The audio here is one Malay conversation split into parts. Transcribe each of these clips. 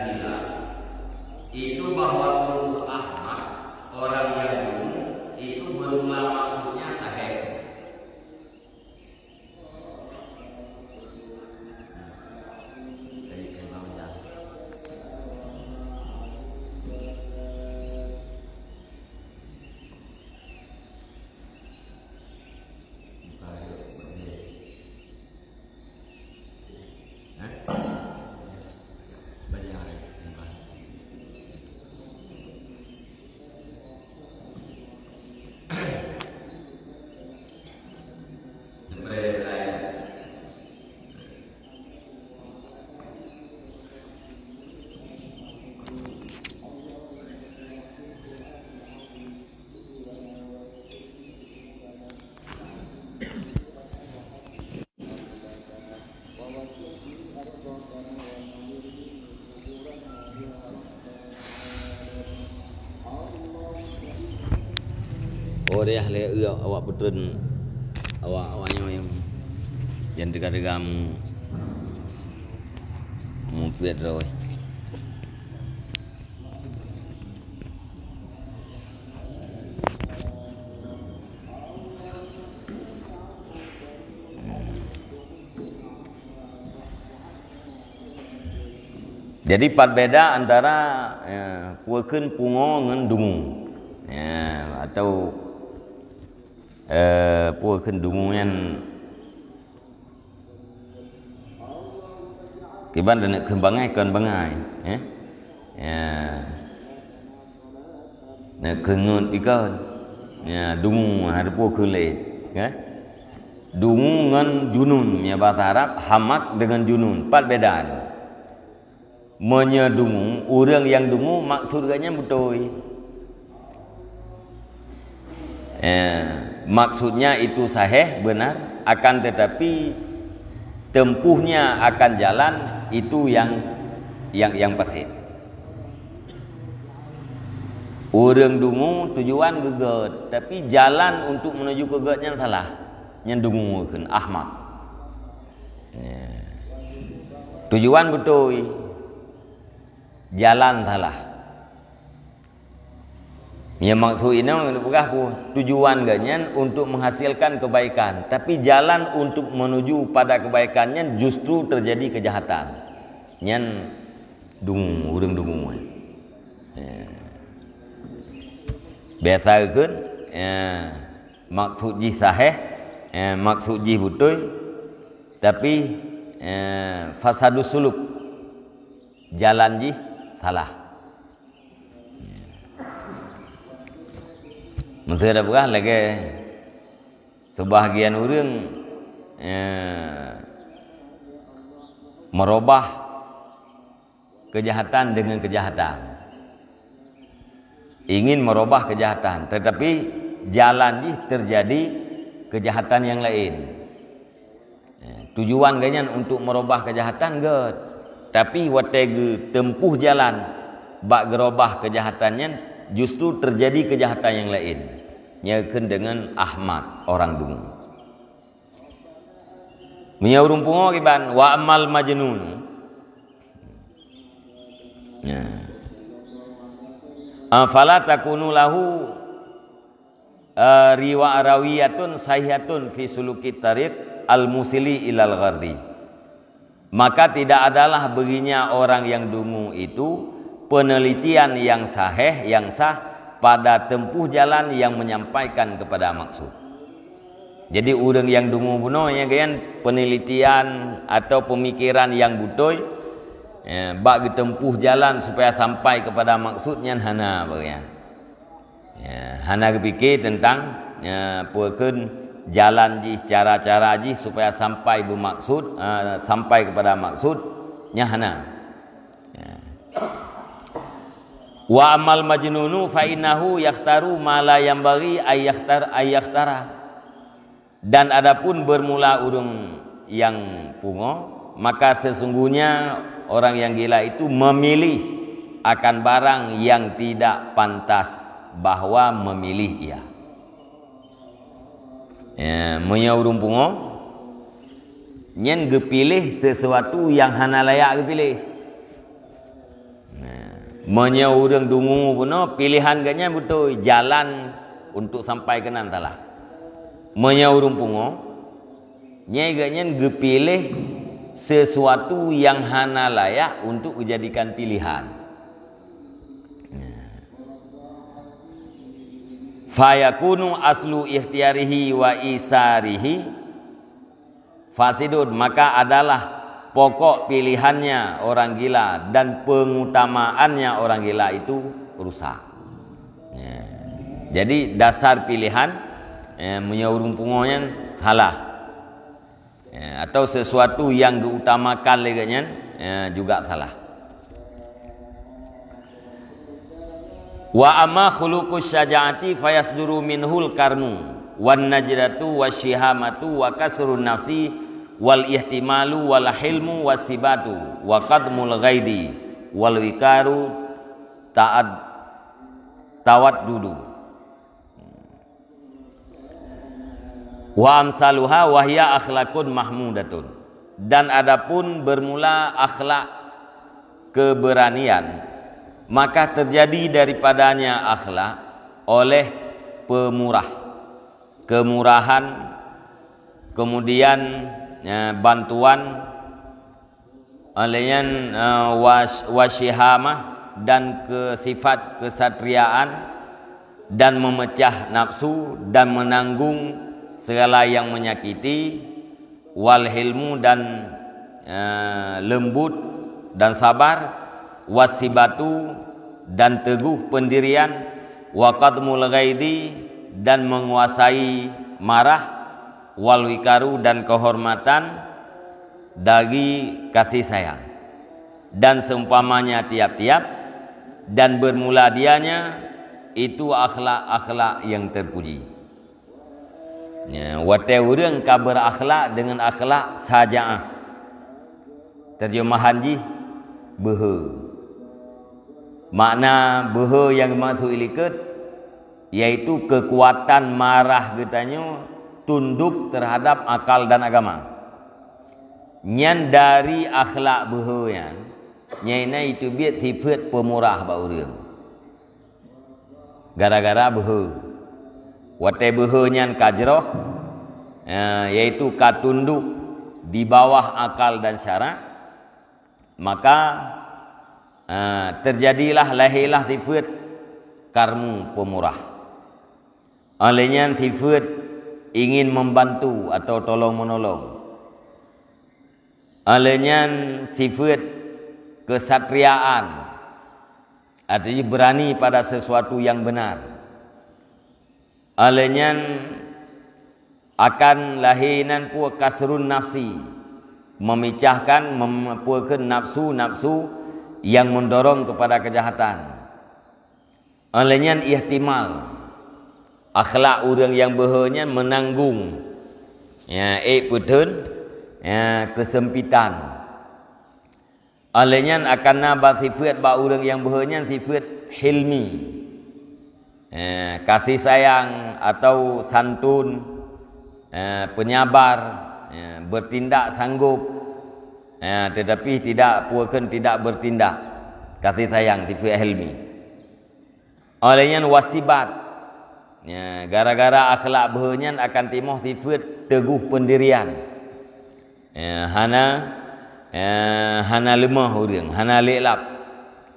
gila itu bahwa seluruh ahmak orang yang dungu itu bermula maksudnya sahih. Oh dia le awak betul awaknya yang dekat-dekat mupit roy. Jadi beda antara puekeun pungo ngan dungu. Ya, atau puekeun dungu yang kiban dan kembangai ya. Ya. Nak kengut ikan. Ya, dungu ada puekeun lain, ya. Dungu ngan junun, ya bahasa Arab hamak dengan junun, perbedaan. Menyedungu, orang yang dungu maksudnya betul. Maksudnya itu sahih benar, akan tetapi tempuhnya akan jalan itu yang pahit. Orang dungu tujuan geget, tapi jalan untuk menuju gegetnya salah. Nyendungu kan ahmak. Tujuan betul, jalan salah. Ya maksud ini tujuan ganyan untuk menghasilkan kebaikan, tapi jalan untuk menuju pada kebaikannya justru terjadi kejahatan. Nyan dungu, urang dungu. Biasa kan, maksud ji sahih, maksud ji betul, tapi fasadus suluk, jalan ji salah. Mesti ada bukan lagi sebahagian orang merubah kejahatan dengan kejahatan, ingin merubah kejahatan, tetapi jalan ini terjadi kejahatan yang lain. Tujuan ganyan untuk merubah kejahatan get, tapi watege tempuh jalan bak gerobah kejahatannya justru terjadi kejahatan yang lain. Nyakeun dengan ahmak orang dungu. Menyaurum pungo kiban wa amal majnun. Ya. Fala takunu lahu rawiyatun sahihatun fi suluki tariq al-musili ilal ghardi. Maka tidak adalah baginya orang yang dungu itu penelitian yang sahih, yang sah pada tempuh jalan yang menyampaikan kepada maksud. Jadi orang yang dungu bunuh ya kan penelitian atau pemikiran yang betul, bagi tempuh jalan supaya sampai kepada maksudnya hana bagian. Hana kepikir tentang puekeun jalan ji cara-cara ji supaya sampai bermaksud, sampai kepada maksudnya hana. Wa amal majnunu fa innahu yakhtaru ma la yanbaghi ayyahtara. Dan adapun bermula urung yang pungo, maka sesungguhnya orang yang gila itu memilih akan barang yang tidak pantas bahwa memilih ia. Munya urung pungo nyen gepilih sesuatu yang hana layak gepilih. Menya urang dungu puno pilihan ganya betul jalan untuk sampai ke nantalah. Menya urang pungo nyai ganya gepilih sesuatu yang hana layak untuk dijadikan pilihan. Fayakunu aslu ikhtiyarihi wa isarihi fasidun, maka adalah pokok pilihannya orang gila dan pengutamaannya orang gila itu rusak. Jadi dasar pilihan menyaurung pungonya halah, atau sesuatu yang diutamakan leganya juga salah. Wa amma khuluqus syaja'ati fayasduru minhul karnu wan najdatu wasyihamatu wa kasrun nafsi wal ihtimalu wal hilmu wasibatu wa qadmul ghaidi wal wikaru tawaddudu wa amsaluha wa hiya akhlaqun mahmudatun. Dan adapun bermula akhlak keberanian, maka terjadi daripadanya akhlak oleh pemurah, kemurahan, kemudian bantuan, olehnya wasyihamah dan sifat kesatriaan, dan memecah nafsu dan menanggung segala yang menyakiti, wal hilmu dan lembut dan sabar, wasibatu dan teguh pendirian, wa qadmul ghaidi dan menguasai marah, wal wikaru dan kehormatan dari kasih sayang, dan seumpamanya tiap-tiap, dan bermula dianya itu akhlak-akhlak yang terpuji. Wate urang ka berakhlak dengan akhlak saja'ah. Terjemahan ji behe. Makna behe yang dimaksud ilikat yaitu kekuatan marah getanya tunduk terhadap akal dan agama. Nyan dari akhlak behe yan nyaina itu biat sifat pemurah ba urang. Gara-gara behe. Wate behe nyan kajroh yaitu katunduk di bawah akal dan syarak, maka terjadilah lahirlah sifat karmu pemurah. Olehnya sifat ingin membantu atau tolong menolong. Olehnya sifat kesatriaan, artinya berani pada sesuatu yang benar. Olehnya akan lahinan pua kasrun nafsi, memecahkan, mempuakan nafsu-nafsu yang mendorong kepada kejahatan. Olehnya ihtimal, akhlak orang yang behenya menanggung putun kesempitan. Olehnya akan nambah sifat ba orang yang behenya sifat hilmi, kasih sayang atau santun, penyabar, bertindak sanggup, tetapi tidak puakan tidak bertindak, kasih sayang, sifat hilmi. Olehnya wasibat, gara-gara akhlak behenya akan timuh sifat teguh pendirian, hana lemah orang, hana lelap,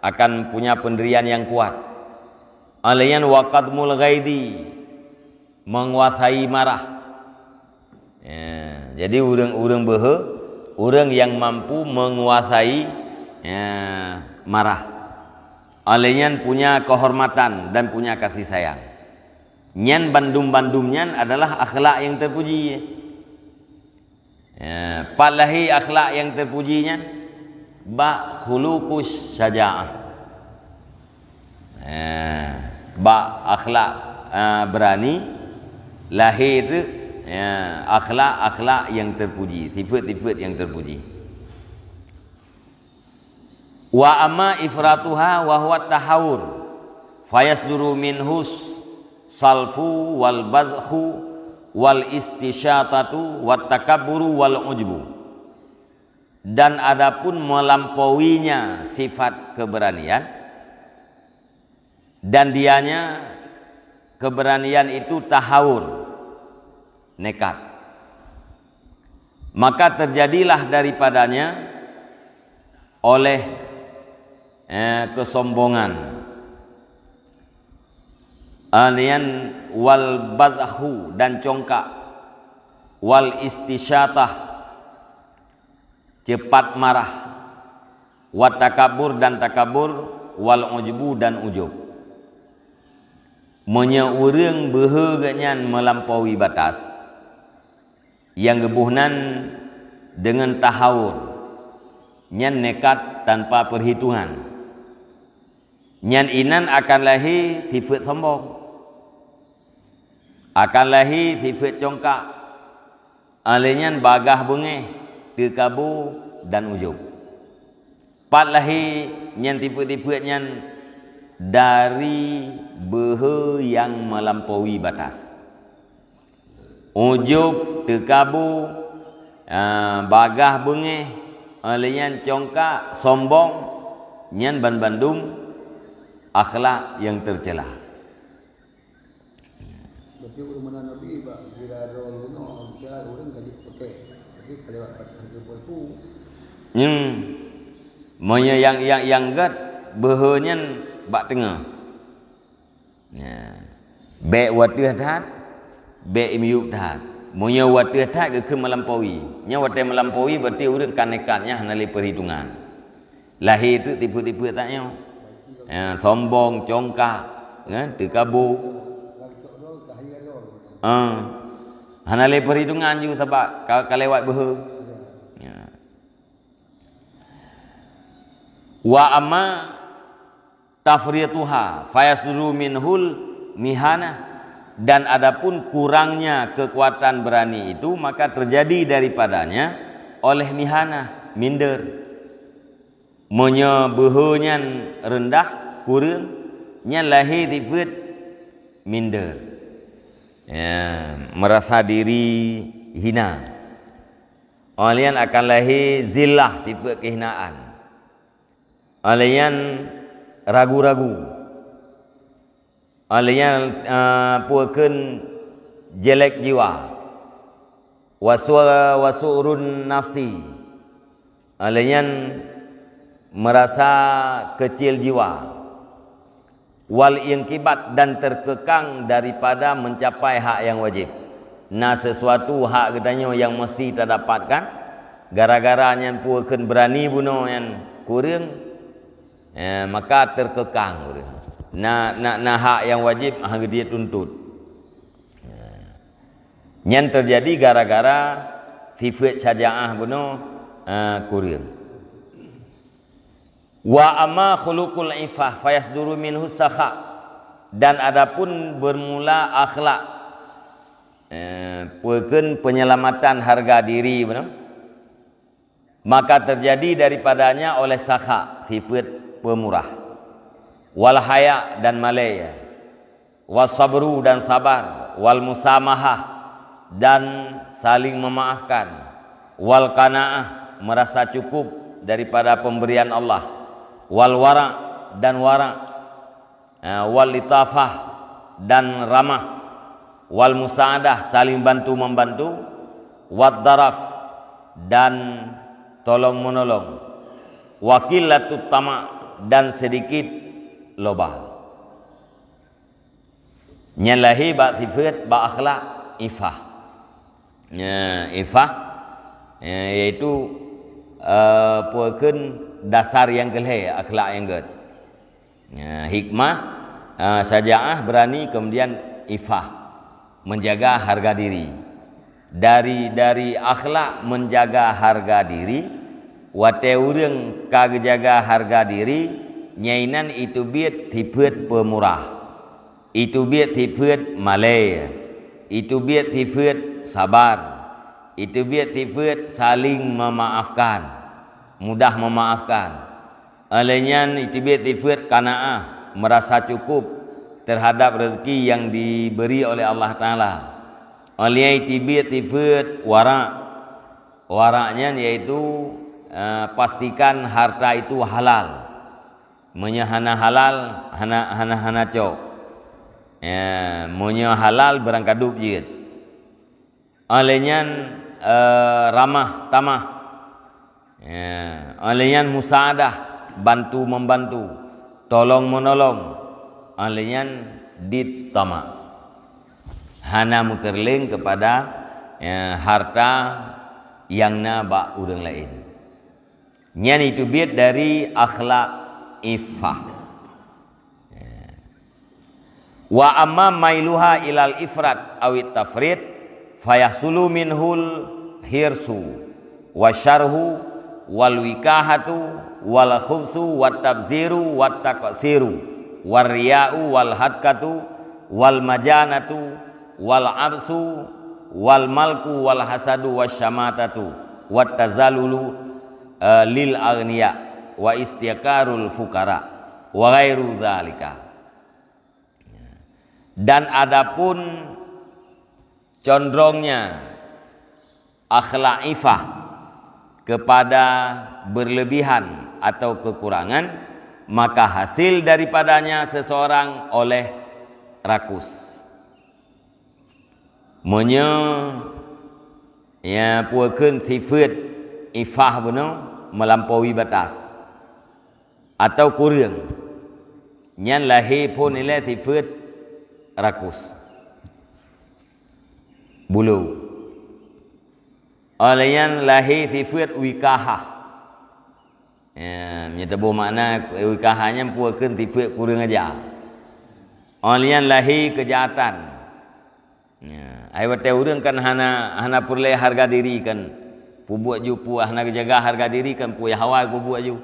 akan punya pendirian yang kuat. Olehnya waqadmul ghaidi, menguasai marah. Jadi orang-orang behe, orang yang mampu menguasai marah. Olehnya punya kehormatan dan punya kasih sayang. Nyan bandum-bandumnya adalah akhlak yang terpuji. Palahi akhlak yang terpujinya ba khuluqus syaja'ah. Ba akhlak berani, lahir akhlak-akhlak yang terpuji, sifat-sifat yang terpuji. Wa amma ifratuha wa huwa tahawur fayasduru minhus salfu wal bazhu wal istisyatatu wat takabburu wal ujbu. dan adapun melampauinya sifat keberanian, dan dianya keberanian itu tahawur, nekat, maka terjadilah daripadanya oleh kesombongan, alian wal bazahu dan congkak, wal istisyatah cepat marah, wat takabur dan takabur, wal ujbu dan ujub. Menyeurang beheganyan melampaui batas, yang gebuhnan dengan tahawur, nyan nekat tanpa perhitungan, nyan inan akan lahir sifat sombong, akan lahir sifat congkak, alenyan bagah bengeh, tekabu dan ujub. Pat lahir nyan tipe-tipe nyan dari behe yang melampaui batas. Ujub, tekabu, bagah bengeh, alenyan congkak, sombong, nyan bandung akhlak yang tercela. Tapi ulama Nabi kira rol kuno dia orang tadi pakai tapi kalau harga itu monya yang gat behenyan bak tengah. Ya. Be watih tat, be imyuk tat. Monya watih tat ke melampaui. Nya watih melampaui berarti urang kanekatnya hanali perhitungan. Lahir itu tipu-tipu taknya. Ya, sombong, congkak, kan, tekabu. Hanali perhitungan juga sebab kalewat behe. Ya. Wa amma tafrituha fayasduru minhul mihana, dan adapun kurangnya kekuatan berani itu maka terjadi daripadanya oleh mihana, minder, menyebehenyan rendah, kurang, nya lahir sifat minder, ya, merasa diri hina. Alian akan lahir zillah, sifat kehinaan. Alian ragu-ragu, alian puakeun jelek jiwa, wasurun nafsi, alian merasa kecil jiwa, wal inqibat dan terkekang daripada mencapai hak yang wajib. Nah, sesuatu hak gedanya yang mesti kita dapatkan, gara-gara nyan puakeun berani bunuh yang kurang, maka terkekang urang. Nah hak yang wajib hang dia tuntut. Nyan terjadi gara-gara sifat syaja'ah bunuh kurang. Wa amma khuluqul ifah fayasduru minhu sakha, dan adapun bermula akhlak puakeun penyelamatan harga diri bunuh, maka terjadi daripadanya oleh sakha, sifat pemurah, wal haya dan malaya, was sabru dan sabar, wal musamahah dan saling memaafkan, wal qanaah merasa cukup daripada pemberian Allah, wal wara dan wara, wal litafah dan ramah, wal musaadah saling bantu membantu, wad daraf dan tolong menolong, wakilatut tama dan sedikit loba. Nyalahi ba sifat ba akhlak ifah. Ya, ifah yaitu puakeun dasar yang keleh, akhlak yang ged. Ya, hikmah, syaja'ah berani, kemudian ifah menjaga harga diri. Dari akhlak menjaga harga diri, wate urang kagak jaga harga diri, nyainan itu biat sifat pemurah, itu biat sifat malaya, itu biat sifat sabar, itu biat sifat saling memaafkan, mudah memaafkan. Alenyan itu biat sifat qanaah, merasa cukup terhadap rezeki yang diberi oleh Allah Ta'ala. Alenyan itu biat sifat wara', wara'nya yaitu pastikan harta itu halal. Monya hana halal, hana cok. Monya halal berangkadup jeut. Alenyan ramah tamah. Alenyan musaadah, bantu membantu, tolong menolong. Alenyan ditama. Hana mukerling kepada harta yang na ba urang lain. Nyan itu biat dari akhlak iffah. Wa amma mailuha ilal ifrat awit tafrid fayahsulu minhul hirsu wa syarhu wal wikahatu wal khubsu wat tabziru wat taqsiru war riya'u wal hadkatu wal majanatu wal absu wal malku wal hasadu wasyamatatu wat tazalulu lil aghniya wa istiqarul fukara wa ghairu dzalika. Dan adapun condrongnya akhlak ifah kepada berlebihan atau kekurangan, maka hasil daripadanya seseorang oleh rakus. Monya ya puakeun sifat ifah beno melampaui batas atau kurang. Nyan lahir pun nilai sifat rakus. Bulu. Alayan lahir sifat wikahah. Menyatakan makna wikahahnya puakeun sifat kurang aja. Alayan lahir kejahatan. Ai wate urang kan hana perle harga diri kan. Pubuat ju puah hana jaga harga diri kan puya hawa pubuat ju.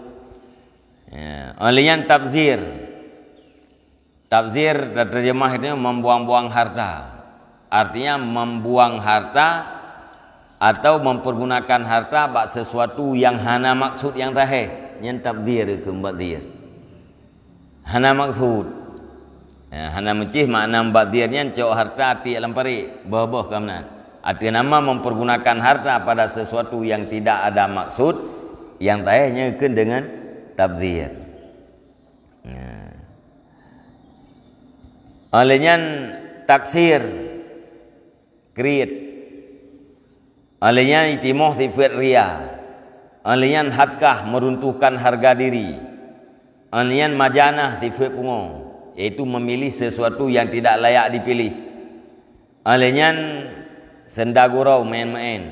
Alayan tabzir. Tabzir terjemah itu membuang-buang harta. Artinya membuang harta atau mempergunakan harta bak sesuatu yang hana maksud yang raheh. Yang tabzir ke mbak dia. Hana maksud. Hana mencih makna mbak dirnya cok harta ti lampari bawah kamna. Arti nama mempergunakan harta pada sesuatu yang tidak ada maksud yang tahnya ke dengan tabzir. Alenyan taksir kriit. Alenyan itimoh sifat ria. Alenyan hadkah meruntuhkan harga diri. Alenyan majanah sifat pungo, yaitu memilih sesuatu yang tidak layak dipilih. Alenyan sendagurau main-main.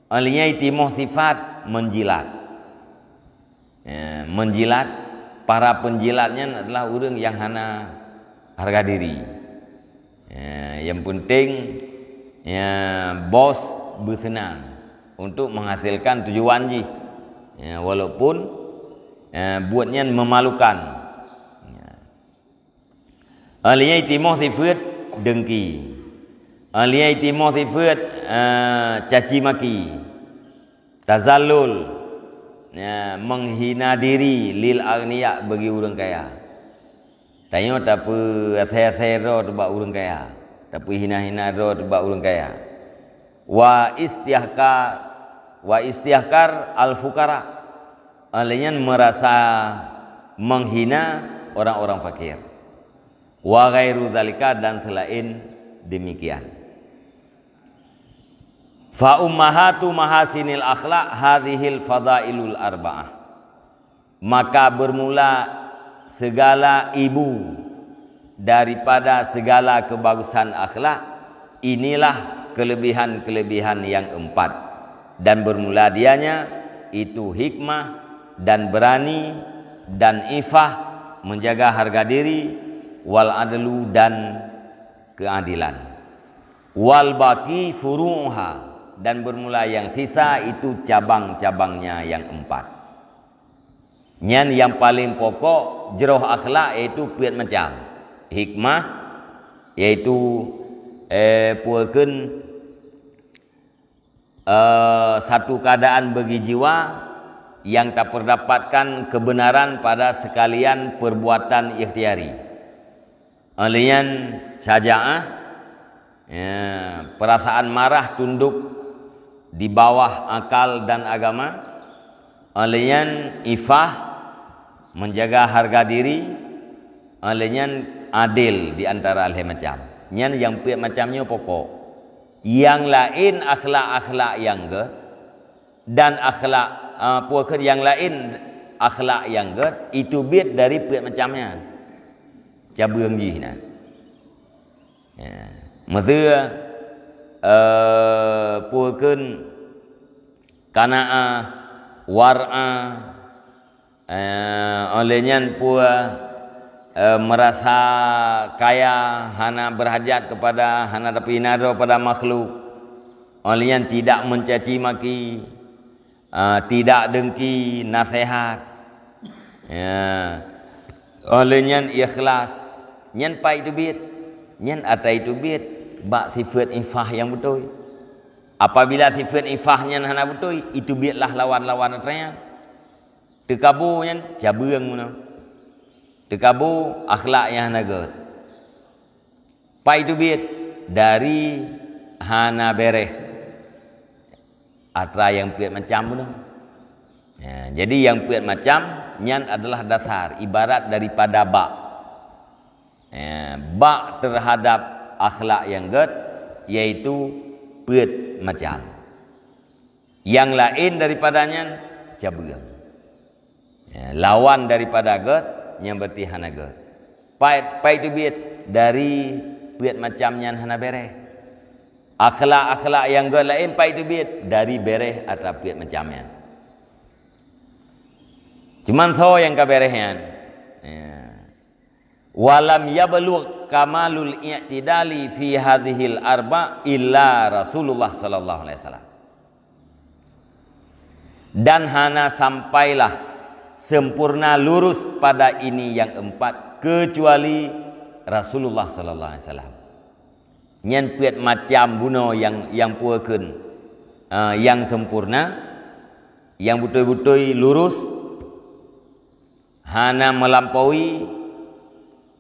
Alenyan itimoh sifat menjilat. Menjilat, para penjilatnya adalah orang yang hana harga diri. Yang penting bos bersenang untuk menghasilkan tujuan ji. Walaupun buatnya memalukan. Aliyah itimoh sifat dengki. Aliyah itimoh sifat caci maki. Tazallul, menghina diri lil aghniya bagi orang kaya. Tanya tapi saya ro tebak urang kaya. Tapi hina-hina ro tebak urang kaya. Wa istihkar al-fuqara. Alanya merasa menghina orang-orang fakir. Wa ghairu dzalika dan selain demikian. Fa ummahatu mahasinil akhlaq hadhil fadailul arba'ah. Maka bermula segala ibu daripada segala kebagusan akhlak, inilah kelebihan-kelebihan yang 4. Dan bermula dianya itu hikmah dan berani dan ifah, menjaga harga diri, wal adlu dan keadilan. Wal baqi furu'uha, dan bermula yang sisa itu cabang-cabangnya yang 4. Nyan yang paling pokok jeroh akhlak yaitu piat macam hikmah, yaitu puakeun satu keadaan bagi jiwa yang tak terdapatkan kebenaran pada sekalian perbuatan ikhtiari. Alian syaja'ah, perasaan marah tunduk di bawah akal dan agama. Alian ifah menjaga harga diri, alian adil di antara alih macam. Nyan yang piat macamnya pokok. Yang lain akhlak-akhlak yang ge dan akhlak puakan yang lain akhlak yang ge itu biat dari piat macamnya. Cabang ji nah. Ya. Maksudnya puakan kana'ah war'a olehnya pua merasa kaya hana berhajat kepada hana tapi nado pada makhluk, olehnya tidak mencaci maki, tidak dengki nasihat, ya. Olehnya ikhlas, nyan pa itu bit, nyan ata itu bit bak sifat ifah yang betul. Apabila sifat ifahnya hana betul, itu biatlah lawan-lawan atranya. Tekabunya cabang mana. Tekabu akhlak yang hana god. Pa itu biat dari hana bereh. Atra yang piat macam mana. Ya, jadi yang piat macam nyan adalah dasar ibarat daripada bak. Ya, bak terhadap akhlak yang god yaitu piat macam. Yang lain daripadanya cabang. Ya, lawan daripada god yang berarti hana god. Pai itu biat dari piat macamnya hana bereh. Akhlak-akhlak yang god lain pai itu biat dari bereh atau piat macamnya. Cuman so yang kaberehnya. Ya. Walam yablugh kamalul i'tidali fi hadhil arba illa Rasulullah sallallahu alaihi wasallam. Dan hana sampailah sempurna lurus pada ini yang empat kecuali Rasulullah sallallahu alaihi wasallam. Nyan piat macam buno yang puakeun yang sempurna, yang betul-betul lurus, hana melampaui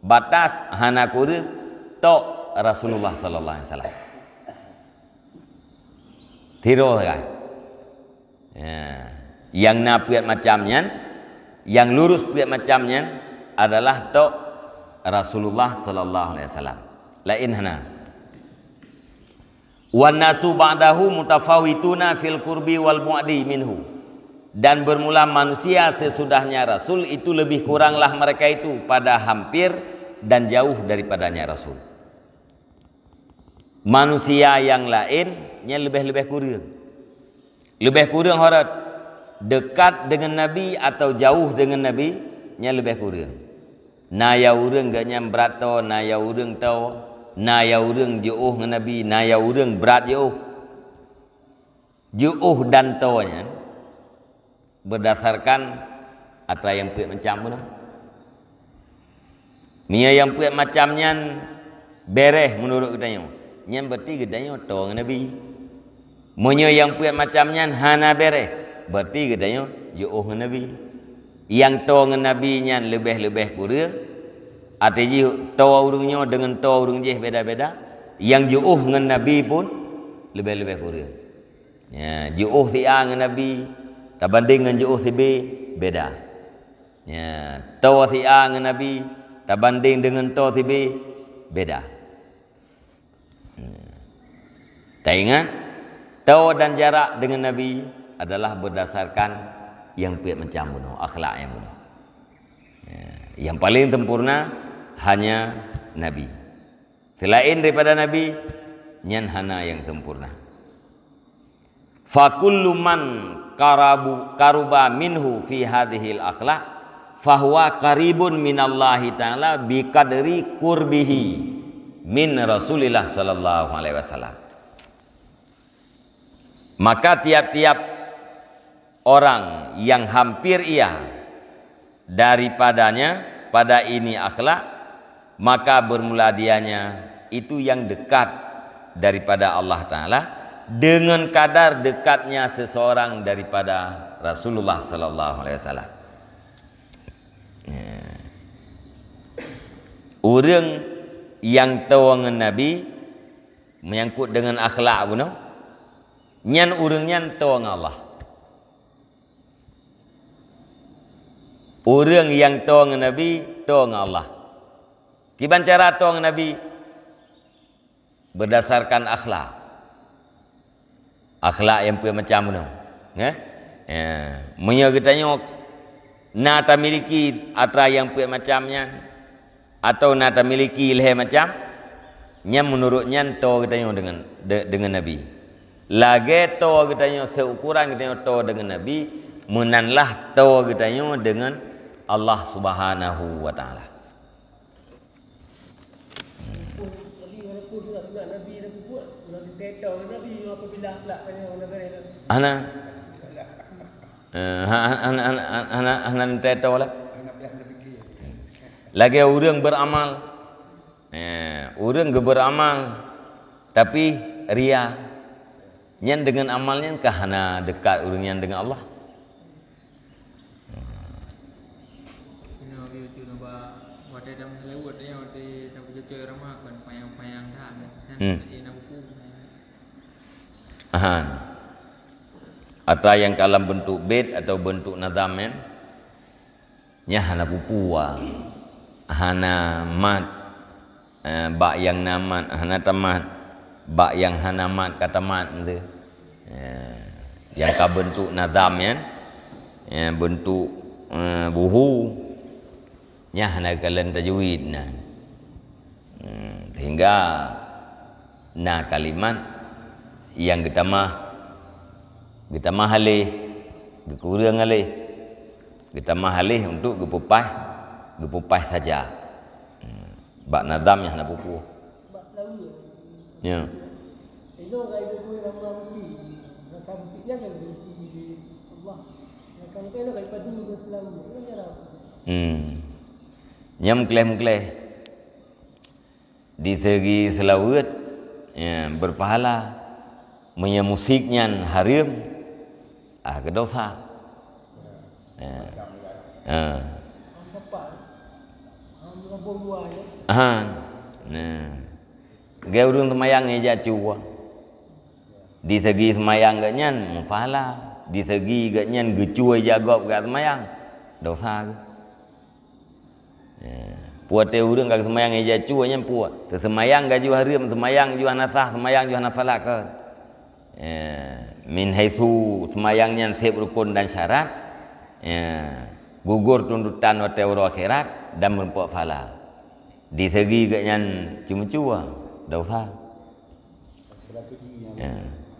batas hana kurang tok Rasulullah sallallahu alaihi wasallam. Tiro kan. Ya. Yang napiat macamnya, yang lurus piat macamnya adalah tok Rasulullah sallallahu alaihi wasallam. Lain hana. Wan nasu ba'dahu mutafawituna fil qurbi wal bu'di minhu. Dan bermula manusia sesudahnya Rasul itu lebih kuranglah mereka itu pada hampir dan jauh daripadanya Rasul. Manusia yang lainnya lebih kurang. Lebih kurang horat dekat dengan Nabi atau jauh dengan Nabi nya lebih kurang. Na ya urang gak nyam berat to, na ya urang to, na ya urang jauh dengan Nabi, na ya urang berat jauh. Jauh dan tonya berdasarkan apa yang piat macam mana. Nia yang piat macamnya bereh menurut katanya. Yang berarti katanya to dengan Nabi. Monya yang piat macamnya hana bereh, berarti katanya jauh dengan Nabi. Yang to dengan Nabi nya lebih kurang. Artinya to urungnya dengan to urung je beda-beda. Yang jauh dengan Nabi pun lebih kurang. Ya, jauh si A dengan Nabi tak banding dengan jauh si B beda. Ya, to si A dengan Nabi tak banding dengan to si B beda. Tak ingat to dan jarak dengan Nabi adalah berdasarkan yang piat macam bunuh, akhlak yang bunuh. Ya, yang paling sempurna hanya Nabi. Selain daripada Nabi, nyan hana yang sempurna. Fakullu man karuba minhu fi hadhil akhlaq fahuwa qaribun minallahi ta'ala biqadri qurbihi min Rasulillah sallallahu alaihi wasallam. Maka tiap-tiap orang yang hampir ia daripadanya pada ini akhlak, maka bermula dianya itu yang dekat daripada Allah Ta'ala dengan kadar dekatnya seseorang daripada Rasulullah sallallahu alaihi wasallam. Orang yang tahu dengan Nabi menyangkut dengan akhlak bunuh, nyan orang nyan tahu dengan Allah. Orang yang tahu dengan Nabi, tahu dengan Allah. Gimana cara tahu dengan Nabi? Berdasarkan akhlak. Akhlak yang macam mana? Punya kita tengok nak tak miliki atra yang macamnya atau nak tak miliki ilham macam nya menurutnya tahu kita tengok dengan Nabi. Lagi tahu kita tengok seukuran kita tengok tahu dengan Nabi, menanlah tahu kita tengok dengan Allah Subhanahu wa taala. Jadi walaupun juga Nabi dah buat, Nabi tahu Nabi apabila akhlaknya orang lain. Ana tahu lah. Lagi orang beramal. Orang beramal tapi ria. Yang dengan amalnya kah hana dekat orang yang dengan Allah. Atau yang dalam bentuk bait atau bentuk nadam nya hana pupua hana mat bak yang namat hana tamat bak yang hana mat kata mat tu yang ka bentuk nadam bentuk buhu nya hana kalan tajwid sehingga kalimat yang kita mah halih kurang halih kita mah halih untuk gepupai saja bak nadam yang hana pupu Bak selalu ya elok gaya gue nama mesti zakam mestinya kan benci Allah zakam kan elok daripada dulu selalu kan jarang nyam kleh di segi selawat berpahala menyamusiknya harim kedosa sampai lambung buah gaya urung semayang eja cuwa di segi semayang gak nyan pahala di segi gak nyan gecuai jagop gak semayang dosa puat te urang gak semayang eja cuwa nyan puat semayang gak ju harim semayang ju anasah semayang ju anafalak ke min haitsu semayangnya sep rukun dan syarat gugur tuntutan wa teuro akhirat dan mempuat pahala di segi gaknyan cuma-cuma dosa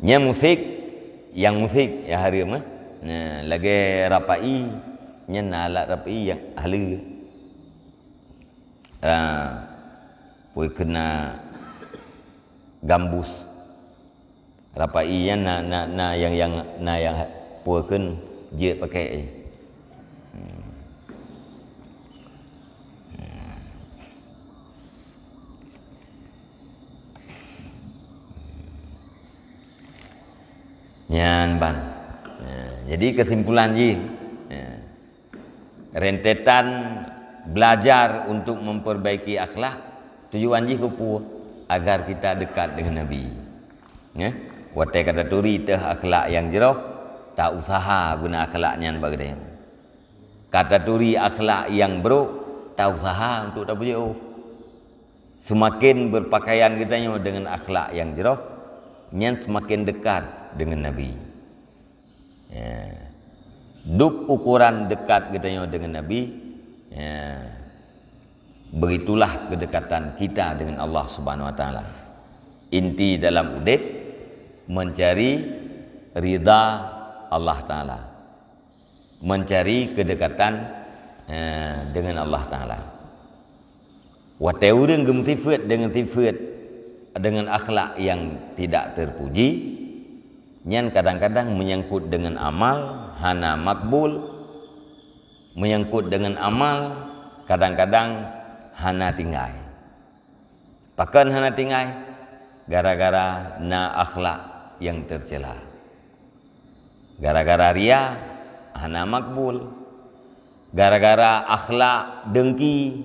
nya musik yang musik ya harim lagi rapai nya alat rapai yang ahli pui kena gambus rapai nya yang puakeun je pakai nyan ban. Jadi kesimpulan ji rentetan belajar untuk memperbaiki akhlak tujuan ji kupu agar kita dekat dengan Nabi. Watai kata turi teh akhlak yang jeroh tak usaha guna akhlaknya bagainya. Kata turi akhlak yang buruk tak usaha untuk tak jauh. Semakin berpakaian kita dengan akhlak yang jeroh, nyan semakin dekat dengan Nabi. Duk ukuran dekat kita dengan Nabi, begitulah kedekatan kita dengan Allah Subhanahu Wa Taala. Inti dalam udip mencari ridha Allah Taala, mencari kedekatan dengan Allah Taala. Watai urang gem sifat dengan akhlak yang tidak terpuji, nyan kadang-kadang menyangkut dengan amal hana makbul, menyangkut dengan amal kadang-kadang hana tinggai. Pakan hana tinggai gara-gara na akhlak yang tercela, gara-gara ria hana makbul, gara-gara akhlak dengki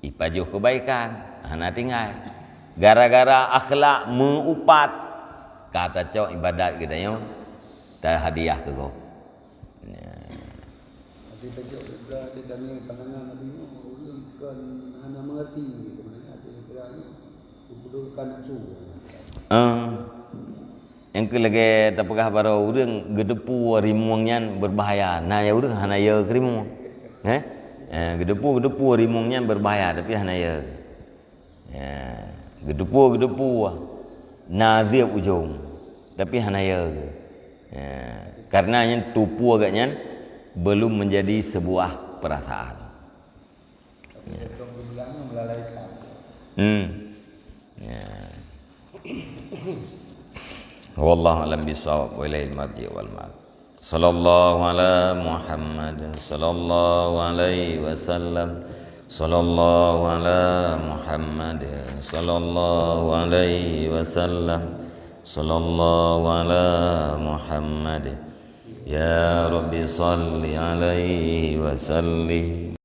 ipajuh kebaikan hana tinggai, gara-gara akhlak mengupat kata cok ibadat kita tak hadiah ke kau. Jadi kita juga tidak ni pandangan Nabi Nuh kan hanya mengerti sebenarnya ada yang kira kebudukan nafsu. Yang ke lagi tapakah baru urang gedepu rimuangnya berbahaya. Nah ya urang hana ya krimu. Gedepu rimuangnya berbahaya tapi hana ya. Gedepu nazir ujung tapi hana ya. Karena yang tupu agaknya belum menjadi sebuah perasaan. Wallahu a'lam bishawab wa ilaihi al-marji wal ma'ab. Sallallahu ala Muhammad sallallahu alaihi wasallam. Sallallahu ala Muhammad sallallahu alaihi wasallam. Sallallahu ala Muhammad. Ya Rabbi salli alaihi wa sallim.